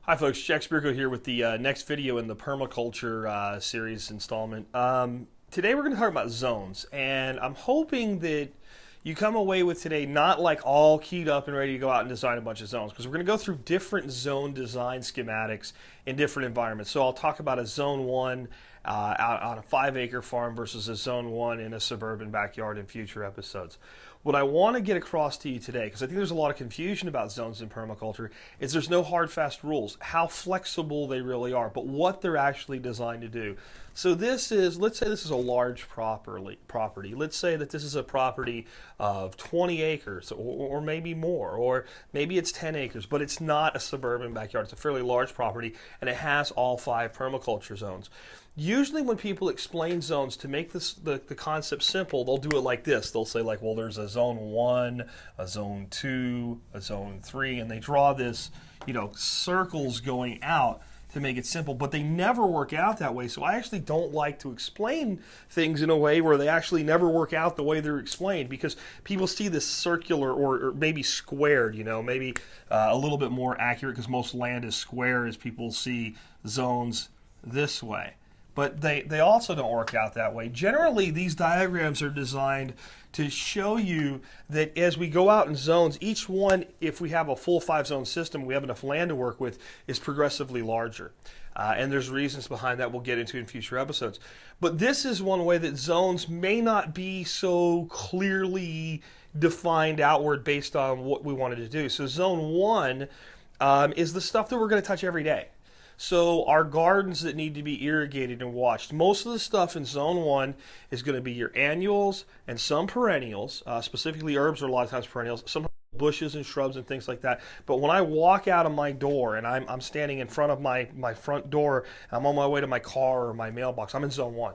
Hi folks, Jack Spirko here with the next video in the Permaculture series installment. Today we're going to talk about zones, and I'm hoping that you come away with today not like all keyed up and ready to go out and design a bunch of zones, because we're going to go through different zone design schematics in different environments. So I'll talk about a zone 1 out on a 5-acre farm versus a zone 1 in a suburban backyard in future episodes. What I want to get across to you today, because I think there's a lot of confusion about zones in permaculture, is there's no hard, fast rules, how flexible they really are, but what they're actually designed to do. So this is, let's say this is a large property. Let's say that this is a property of 20 acres or maybe more, or maybe it's 10 acres, but it's not a suburban backyard. It's a fairly large property, and it has all 5 permaculture zones. Usually when people explain zones, to make this the concept simple, they'll do it like this. They'll say like, well, there's a zone 1, a zone 2, a zone 3, and they draw this, circles going out to make it simple, but they never work out that way. So I actually don't like to explain things in a way where they actually never work out the way they're explained, because people see this circular or maybe squared, maybe a little bit more accurate, because most land is square as people see zones this way. But they also don't work out that way. Generally, these diagrams are designed to show you that as we go out in zones, each one, if we have a full 5-zone system, we have enough land to work with, is progressively larger. And there's reasons behind that we'll get into in future episodes. But this is one way that zones may not be so clearly defined outward based on what we wanted to do. So zone 1 is the stuff that we're going to touch every day. So our gardens that need to be irrigated and watched, most of the stuff in zone 1 is going to be your annuals and some perennials, specifically herbs are a lot of times perennials, some bushes and shrubs and things like that. But when I walk out of my door and I'm standing in front of my front door, I'm on my way to my car or my mailbox, I'm in zone 1.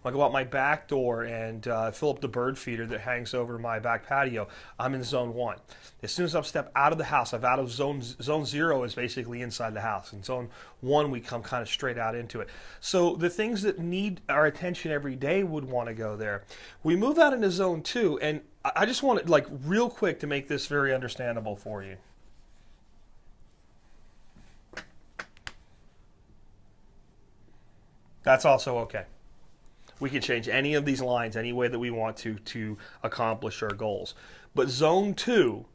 When I go out my back door and fill up the bird feeder that hangs over my back patio, I'm in zone 1. As soon as I step out of the house, I'm out of zone 0 is basically inside the house. In zone 1, we come kind of straight out into it. So the things that need our attention every day would want to go there. We move out into zone 2, and I just want to, real quick to make this very understandable for you. That's also okay. We can change any of these lines any way that we want to accomplish our goals. But zone 2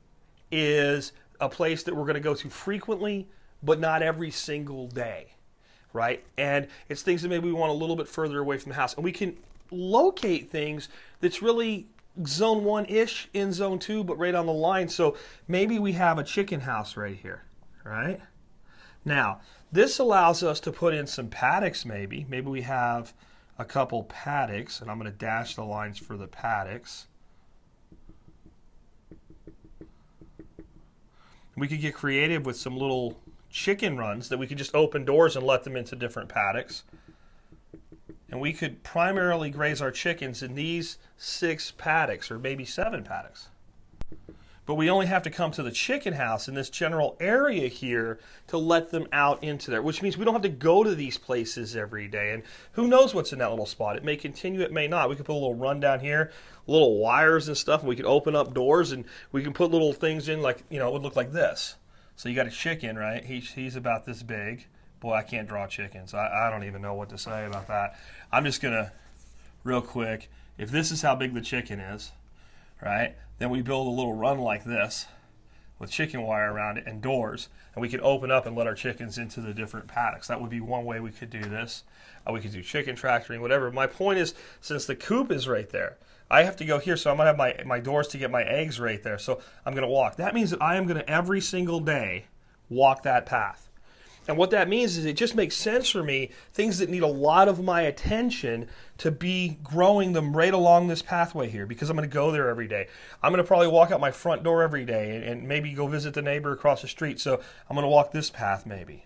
is a place that we're going to go to frequently, but not every single day, right? And it's things that maybe we want a little bit further away from the house. And we can locate things that's really zone 1-ish in zone 2, but right on the line. So maybe we have a chicken house right here, right? Now, this allows us to put in some paddocks maybe. Maybe we have a couple paddocks, and I'm going to dash the lines for the paddocks. We could get creative with some little chicken runs that we could just open doors and let them into different paddocks. And we could primarily graze our chickens in these 6 paddocks, or maybe 7 paddocks. But we only have to come to the chicken house in this general area here to let them out into there, which means we don't have to go to these places every day. And who knows what's in that little spot? It may continue, it may not. We could put a little run down here, little wires and stuff, and we could open up doors, and we can put little things in like, it would look like this. So you got a chicken, right? He's about this big. Boy, I can't draw chickens. I don't even know what to say about that. I'm just going to, real quick, if this is how big the chicken is, right, then we build a little run like this with chicken wire around it and doors, and we could open up and let our chickens into the different paddocks. That would be one way we could do this. We could do chicken tractoring, whatever. My point is, since the coop is right there, I have to go here, so I'm going to have my doors to get my eggs right there. So I'm going to walk. That means that I am going to, every single day, walk that path. And what that means is it just makes sense for me, things that need a lot of my attention, to be growing them right along this pathway here, because I'm going to go there every day. I'm going to probably walk out my front door every day and maybe go visit the neighbor across the street, so I'm going to walk this path maybe.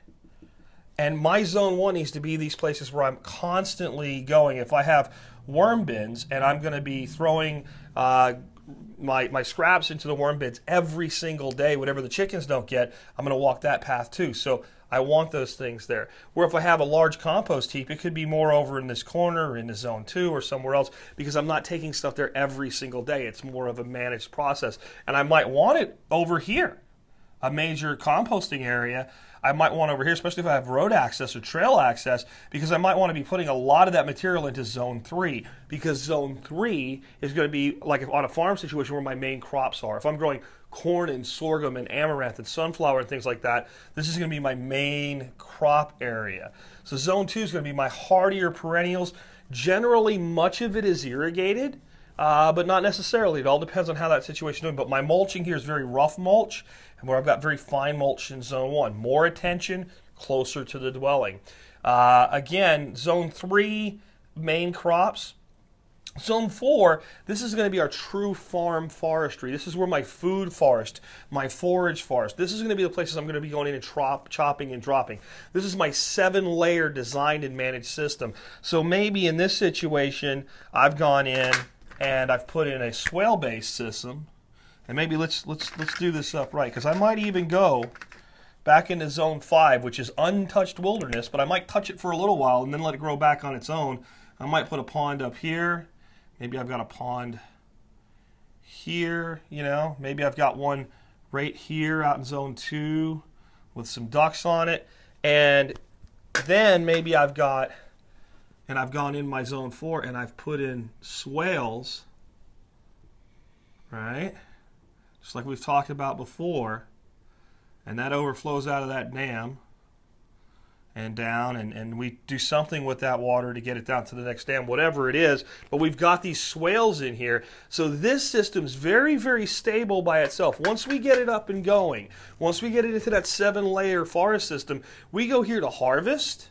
And my zone 1 needs to be these places where I'm constantly going. If I have worm bins and I'm going to be throwing my scraps into the worm bins every single day, whatever the chickens don't get, I'm going to walk that path too. So I want those things there. Where if I have a large compost heap, it could be more over in this corner or in the zone 2 or somewhere else, because I'm not taking stuff there every single day. It's more of a managed process. And I might want it over here. a major composting area, I might want over here, especially if I have road access or trail access, because I might want to be putting a lot of that material into zone 3, because zone 3 is going to be like on a farm situation where my main crops are. If I'm growing corn and sorghum and amaranth and sunflower and things like that, this is going to be my main crop area. So zone 2 is going to be my hardier perennials. Generally, much of it is irrigated, but not necessarily. It all depends on how that situation is doing. But my mulching here is very rough mulch, and where I've got very fine mulch in zone 1. More attention closer to the dwelling. Again, zone 3, main crops. Zone 4, this is going to be our true farm forestry. This is where my food forest, my forage forest, this is going to be the places I'm going to be going in and chopping and dropping. This is my 7-layer designed and managed system. So maybe in this situation, I've gone in and I've put in a swale-based system. And maybe let's do this up right, because I might even go back into zone 5, which is untouched wilderness, but I might touch it for a little while and then let it grow back on its own. I might put a pond up here. Maybe I've got a pond here, you know. Maybe I've got one right here out in zone 2 with some ducks on it. And then maybe I've gone in my zone 4 and I've put in swales, right? Just like we've talked about before. And that overflows out of that dam and down, and we do something with that water to get it down to the next dam, whatever it is. But we've got these swales in here. So this system's very, very stable by itself. Once we get it up and going, once we get it into that 7-layer forest system, we go here to harvest,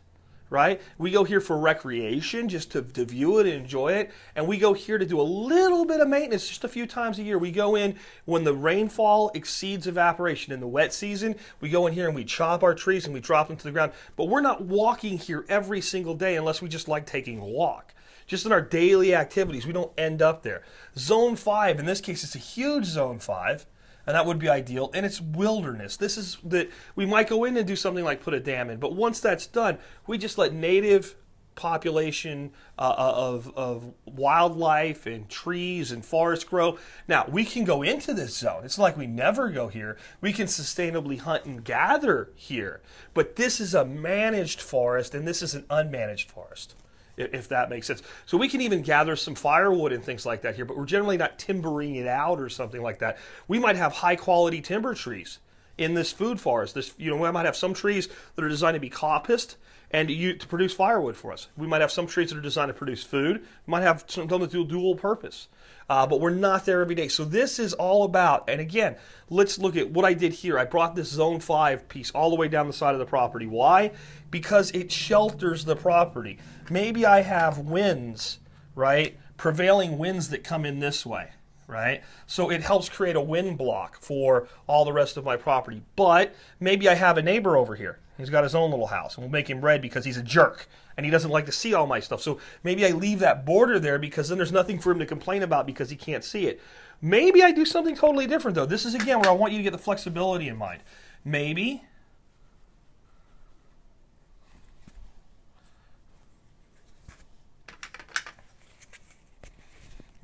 right? We go here for recreation, just to view it and enjoy it. And we go here to do a little bit of maintenance just a few times a year. We go in when the rainfall exceeds evaporation. In the wet season, we go in here and we chop our trees and we drop them to the ground. But we're not walking here every single day unless we just like taking a walk. Just in our daily activities, we don't end up there. Zone 5, in this case, it's a huge zone 5. And that would be ideal. And it's wilderness. This is that we might go in and do something like put a dam in. But once that's done, we just let native population of wildlife and trees and forests grow. Now, we can go into this zone. It's like we never go here. We can sustainably hunt and gather here. But this is a managed forest, and this is an unmanaged forest, if that makes sense. So we can even gather some firewood and things like that here, but we're generally not timbering it out or something like that. We might have high quality timber trees in this food forest. We might have some trees that are designed to be coppiced and to produce firewood for us. We might have some trees that are designed to produce food. We might have some that do dual purpose. But we're not there every day. So this is all about, and again, let's look at what I did here. I brought this zone 5 piece all the way down the side of the property. Why? Because it shelters the property. Maybe I have winds, right? Prevailing winds that come in this way, right? So it helps create a wind block for all the rest of my property. But maybe I have a neighbor over here. He's got his own little house, and we'll make him red because he's a jerk, and he doesn't like to see all my stuff. So maybe I leave that border there because then there's nothing for him to complain about because he can't see it. Maybe I do something totally different, though. This is, again, where I want you to get the flexibility in mind. Maybe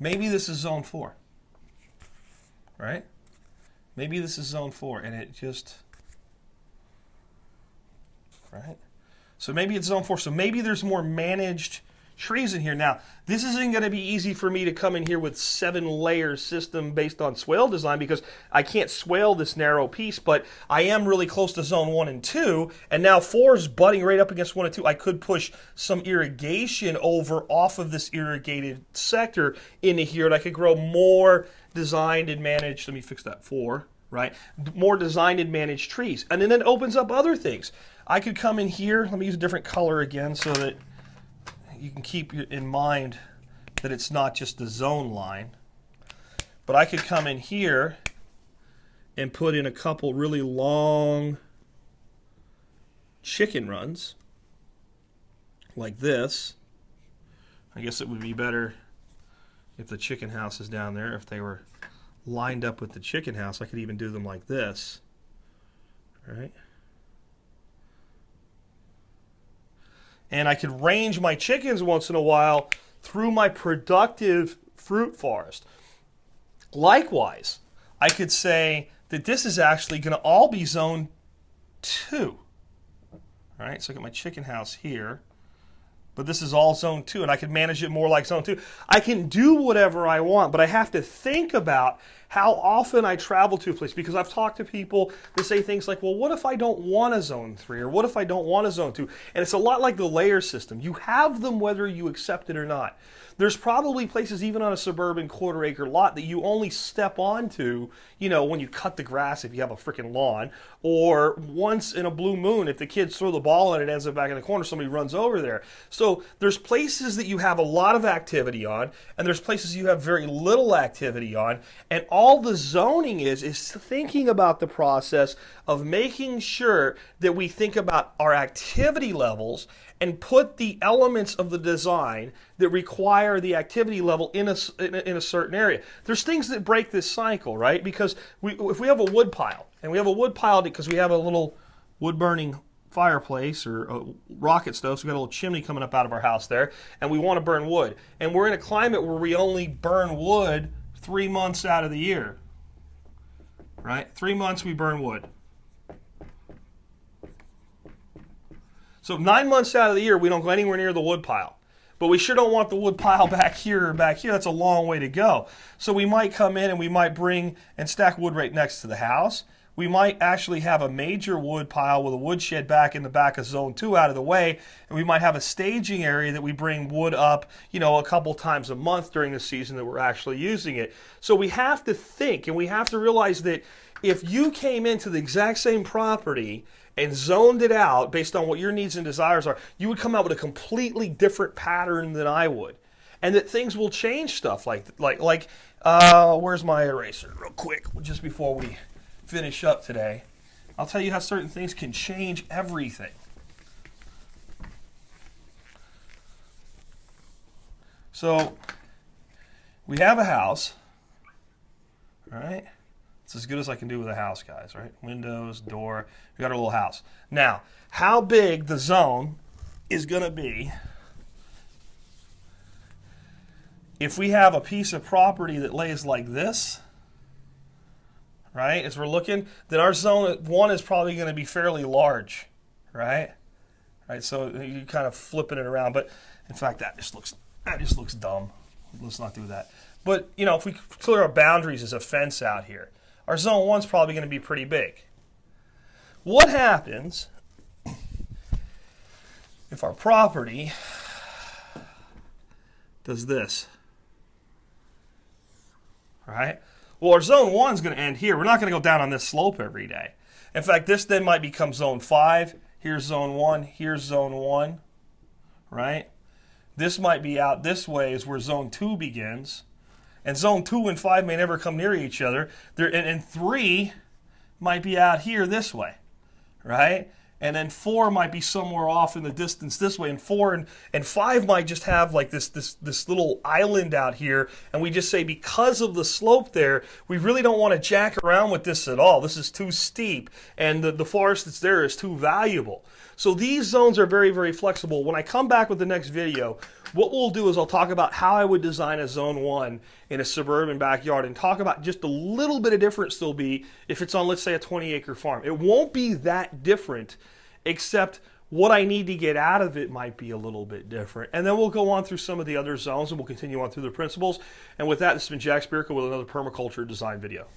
this is zone 4, right? Maybe this is zone 4, and it just... right? So maybe it's zone 4. So maybe there's more managed trees in here. Now, this isn't going to be easy for me to come in here with 7-layer system based on swale design because I can't swale this narrow piece, but I am really close to zone 1 and 2, and now 4 is butting right up against 1 and 2. I could push some irrigation over off of this irrigated sector into here, and I could grow more designed and managed. Let me fix that 4, right? More designed and managed trees. And then it opens up other things. I could come in here. Let me use a different color again so that you can keep in mind that it's not just the zone line. But I could come in here and put in a couple really long chicken runs like this. I guess it would be better if the chicken house is down there. If they were lined up with the chicken house, I could even do them like this. All right. And I could range my chickens once in a while through my productive fruit forest. Likewise, I could say that this is actually going to all be zone 2. All right, so I got my chicken house here. But this is all zone 2, and I can manage it more like zone 2. I can do whatever I want, but I have to think about how often I travel to a place, because I've talked to people that say things like, well, what if I don't want a zone 3, or what if I don't want a zone 2? And it's a lot like the layer system. You have them whether you accept it or not. There's probably places even on a suburban quarter-acre lot that you only step onto, you know, when you cut the grass if you have a freaking lawn, or once in a blue moon if the kids throw the ball and it ends up back in the corner, somebody runs over there. So there's places that you have a lot of activity on, and there's places you have very little activity on, and all the zoning is thinking about the process of making sure that we think about our activity levels and put the elements of the design that require the activity level in a certain area. There's things that break this cycle, right? Because if we have a wood pile, and we have a wood pile because we have a little wood-burning fireplace or a rocket stove, so we got a little chimney coming up out of our house there, and we want to burn wood. And we're in a climate where we only burn wood 3 months out of the year, right? 3 months we burn wood. So 9 months out of the year, we don't go anywhere near the wood pile. But we sure don't want the wood pile back here or back here. That's a long way to go. So we might come in and we might bring and stack wood right next to the house. We might actually have a major wood pile with a woodshed back in the back of zone 2 out of the way. And we might have a staging area that we bring wood up, you know, a couple times a month during the season that we're actually using it. So we have to think, and we have to realize that if you came into the exact same property and zoned it out based on what your needs and desires are, you would come out with a completely different pattern than I would. And that things will change stuff like where's my eraser real quick, just before we finish up today. I'll tell you how certain things can change everything. So we have a house, all right? It's as good as I can do with a house, guys, right? Windows, door, we got our little house. Now, how big the zone is going to be if we have a piece of property that lays like this, right? As we're looking, then our zone 1 is probably going to be fairly large, right? Right, so you're kind of flipping it around, but in fact, that just looks dumb. Let's not do that. But, you know, if we clear our boundaries as a fence out here, our zone 1's probably going to be pretty big. What happens if our property does this? Right? Well, our zone 1's going to end here. We're not going to go down on this slope every day. In fact, this then might become zone 5. Here's zone 1. Here's zone 1. Right? This might be out this way is where zone 2 begins. And zone 2 and 5 may never come near each other. And 3 might be out here this way, right? And then 4 might be somewhere off in the distance this way. And 4 and 5 might just have like this little island out here. And we just say because of the slope there, we really don't want to jack around with this at all. This is too steep. And the forest that's there is too valuable. So these zones are very, very flexible. When I come back with the next video, what we'll do is I'll talk about how I would design a zone 1 in a suburban backyard and talk about just a little bit of difference there'll be if it's on, let's say, a 20-acre farm. It won't be that different, except what I need to get out of it might be a little bit different. And then we'll go on through some of the other zones and we'll continue on through the principles. And with that, this has been Jack Spirko with another permaculture design video.